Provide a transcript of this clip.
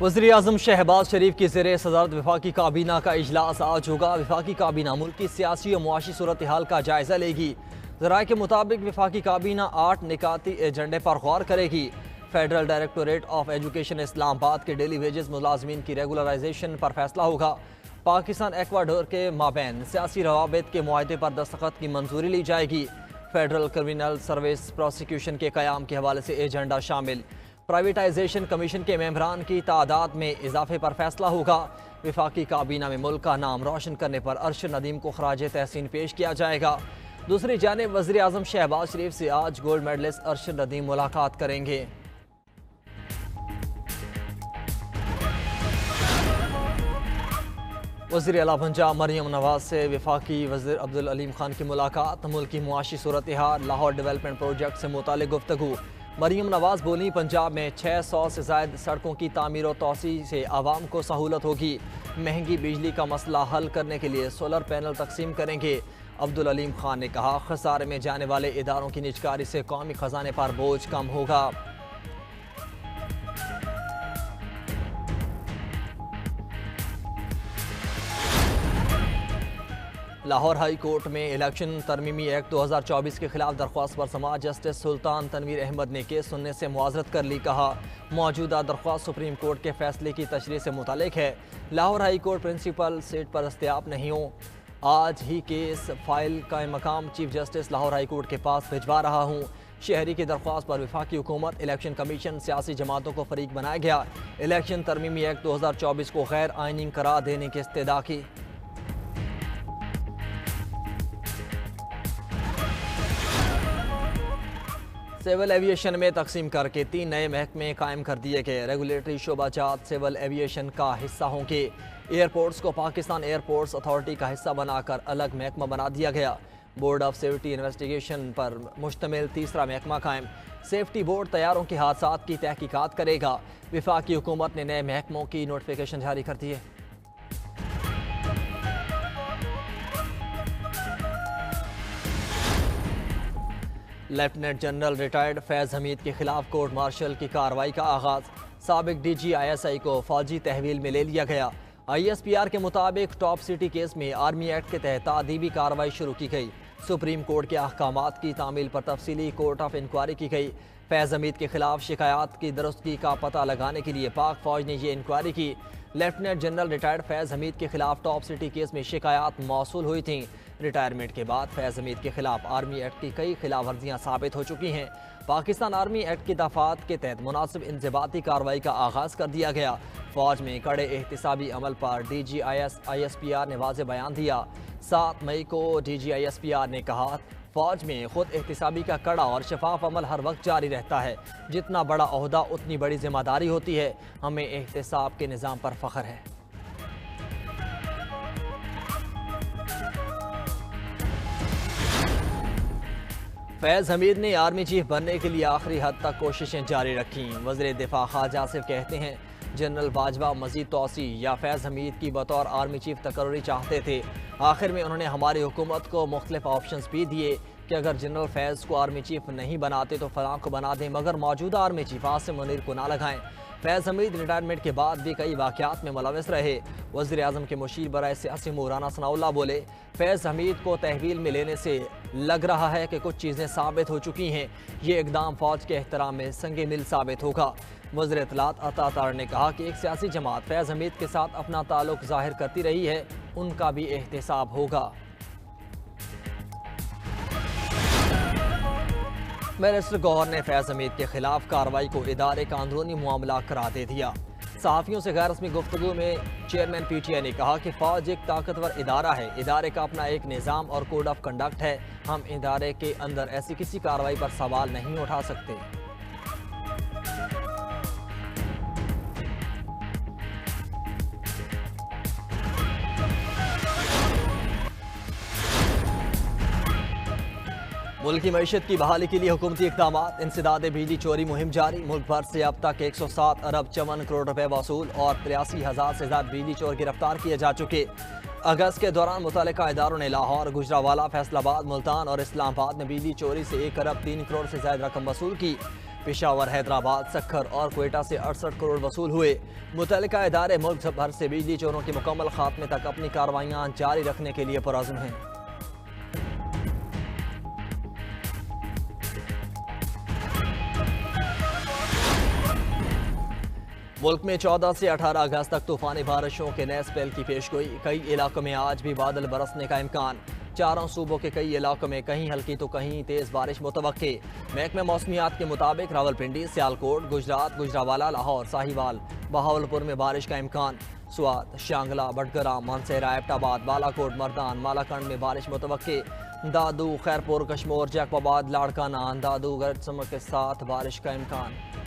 वज़ीर आज़म शहबाज शरीफ की ज़ेर सदारत वफाकी काबीना का इजलास आज होगा। वफाकी काबीना मुल्क की सियासी और मुआशी सूरत हाल का जायज़ा लेगी। ज़राए के मुताबिक वफाकी काबीना 8 निकाती एजेंडे पर गौर करेगी। Federal directorate of education Islamabad के डेली वेजेस मुलाजमीन की रेगुलराइजेशन पर फैसला होगा। पाकिस्तान एक्वाडोर के माबैन सियासी रवाबित के मुआहदे पर दस्तखत की मंजूरी ली जाएगी। फेडरल क्रिमिनल सर्विस प्रोसिक्यूशन के क़याम के हवाले से एजेंडा शामिल। प्राइवेटाइजेशन कमीशन के मेंबरान की तादाद में इजाफे पर फैसला होगा। वफाकी काबीना में मुल्क का नाम रोशन करने पर अरशद नदीम को खराज तहसीन पेश किया जाएगा। दूसरी जानिब वज़ीर आज़म शहबाज शरीफ से आज गोल्ड मेडलिस्ट अरशद नदीम मुलाकात करेंगे। वज़ीर आला पंजाब मरियम नवाज से वफाकी वज़ीर अब्दुल अलीम खान की मुलाकात। मुल्क की मुआशी सूरत हाल, लाहौर डेवलपमेंट प्रोजेक्ट से मुतालिक गुफ्तगू। मरियम नवाज बोली, पंजाब में 600 से ज़ायद सड़कों की तामीर और तोसी से आवाम को सहूलत होगी। महंगी बिजली का मसला हल करने के लिए सोलर पैनल तकसीम करेंगे। अब्दुल अलीम खान ने कहा, खसारे में जाने वाले इदारों की निजकारी से कौमी खजाने पर बोझ कम होगा। लाहौर हाई कोर्ट में इलेक्शन तरमीमी एक्ट 2024 के खिलाफ दरख्वास्त पर समाज जस्टिस सुल्तान तनवीर अहमद ने केस सुनने से मुआजरत कर ली। कहा, मौजूदा दरख्वास्त सुप्रीम कोर्ट के फैसले की तशरीह से मुतालिक है। Lahore high court principal seat पर दस्तयाब नहीं हो। आज ही केस फाइल का मकाम chief justice Lahore high court के पास भिजवा रहा हूँ। शहरी की दरख्वास्त पर वफाकी हुकूमत, इलेक्शन कमीशन, सियासी जमातों को फरीक बनाया गया। इलेक्शन तरमीमी एक्ट 2024 को गैर आइनी करार देने की इस्तदा की। सिविल एविएशन में तकसीम करके 3 नए महकमे कायम कर दिए गए। रेगुलेटरी शोबाजात सिविल एविएशन का हिस्सा होंगे। एयरपोर्ट्स को पाकिस्तान एयरपोर्ट्स अथॉरिटी का हिस्सा बनाकर अलग महकमा बना दिया गया। बोर्ड ऑफ सेफ्टी इन्वेस्टिगेशन पर मुश्तमिल तीसरा महकमा कायम। सेफ्टी बोर्ड तैयारों के हादसात की तहकीकात करेगा। वफाकी हुकूमत ने नए महकमों की नोटिफिकेशन जारी कर दी है। लेफ्टिनेंट जनरल रिटायर्ड फैज़ हमीद के खिलाफ कोर्ट मार्शल की कार्रवाई का आगाज। साबिक DGISI को फौजी तहवील में ले लिया गया। ISPR के मुताबिक टॉप सिटी केस में आर्मी एक्ट के तहत तादीबी कार्रवाई शुरू की गई। सुप्रीम कोर्ट के अहकामात की तामील पर तफसीली कोर्ट ऑफ इंक्वायरी की गई। फैज़ हमीद के खिलाफ शिकायत की दुरुस्तगी का पता लगाने के लिए पाक फौज ने ये इंक्वायरी की। लेफ्टिनेंट जनरल रिटायर्ड फैज़ हमीद के खिलाफ टॉप सिटी केस में शिकायत मौसूल हुई थी। रिटायरमेंट के बाद फैज़ हमीद के खिलाफ आर्मी एक्ट की कई खिलाफ वर्जियाँ साबित हो चुकी हैं। पाकिस्तान आर्मी एक्ट की दफात के तहत मुनासिब इंज़बाती कार्रवाई का आगाज़ कर दिया गया। फौज में कड़े एहतिसाबी अमल पर DGISPR ने वाज़ेह बयान दिया। 7 मई को DGISPR ने कहा, फौज में खुद एहतिसाबी का कड़ा और शफाफ अमल हर वक्त जारी रहता है। जितना बड़ा ओहदा उतनी बड़ी जिम्मेदारी होती है। हमें एहतिसाब के निज़ाम पर फ़ख्र है। फैज़ हमीद ने आर्मी चीफ बनने के लिए आखिरी हद तक कोशिशें जारी रखीं। वज़ीर दिफा ख्वाजा आसिफ कहते हैं, जनरल बाजवा मजीद तोसी या फैज़ हमीद की बतौर आर्मी चीफ तकर्री चाहते थे। आखिर में उन्होंने हमारी हुकूमत को मुख्तलिफ ऑप्शंस भी दिए कि अगर जनरल फैज़ को आर्मी चीफ नहीं बनाते तो फलां को बना दें, मगर मौजूदा आर्मी चीफ आसिम मुनीर को ना लगाएं। फैज़ हमीद रिटायरमेंट के बाद भी कई वाक़यात में मुलविस रहे। वज़ीर आज़म के मुशीर बराए सियासी राना सनाउल्लाह बोले, फैज़ हमीद को तहवील में लेने से लग रहा है कि कुछ चीज़ें साबित हो चुकी हैं। ये इक़दाम फ़ौज के एहतराम में संगे मिल साबित होगा। वज़ीर इत्तलात अता तार ने कहा कि एक सियासी जमात फैज़ हमीद के साथ अपना ताल्लुक़ ज़ाहिर करती रही है, उनका भी एहतिसाब होगा। बैरिस्टर गौहर ने फैज़ हमीद के खिलाफ कार्रवाई को इदारे का अंदरूनी मामला करार दे दिया। सहाफ़ियों से गैर रस्मी गुफ्तगू में चेयरमैन PTI ने कहा कि फ़ौज एक ताकतवर इदारा है। इदारे का अपना एक निज़ाम और कोड ऑफ कंडक्ट है। हम इदारे के अंदर ऐसी किसी कार्रवाई पर सवाल नहीं उठा सकते। मुल्क की मईशत की बहाली के लिए हुकूमती इक़दाम। इंसदाद बिजली चोरी मुहिम जारी। मुल्क भर से अब तक 107 अरब 54 करोड़ रुपए वसूल और 83,000 से ज़्यादा बिजली चोर गिरफ्तार किए जा चुके। अगस्त के दौरान मुतल्लिका इदारों ने लाहौर, गुजरावाला, फैसलाबाद, मुल्तान और इस्लामाबाद में बिजली चोरी से 1 अरब 3 करोड़ से ज़्यादा रकम वसूल की। पेशावर, हैदराबाद, सक्खर और क्वेटा से 68 करोड़ वसूल हुए। मुतल्लिका इदारे मुल्क भर से बिजली चोरों के मुकम्मल खात्मे तक अपनी कार्रवाइयाँ जारी रखने के लिए पुरअज़्म हैं। मुल्क में 14 से 18 अगस्त तक तूफानी बारिशों के नए स्पेल की पेशगोई। कई इलाकों में आज भी बादल बरसने का इम्कान। चारों सूबों के कई इलाकों में कहीं हल्की तो कहीं तेज बारिश मुतवक्के। महकमे मौसमियात के मुताबिक रावलपिंडी, सियालकोट, गुजरात, गुजरावाला, लाहौर, साहिवाल, बहावलपुर में बारिश का इम्कान। स्वात, शांगला, बटग्राम, मानसेरा, एबटाबाद, बालाकोट, मर्दान, मालाकंड में बारिश मुतवक्के। दादू, खैरपुर, कश्मोर, जैकबाबाद, लाड़काना, दादू गरज चमक के साथ बारिश का इम्कान।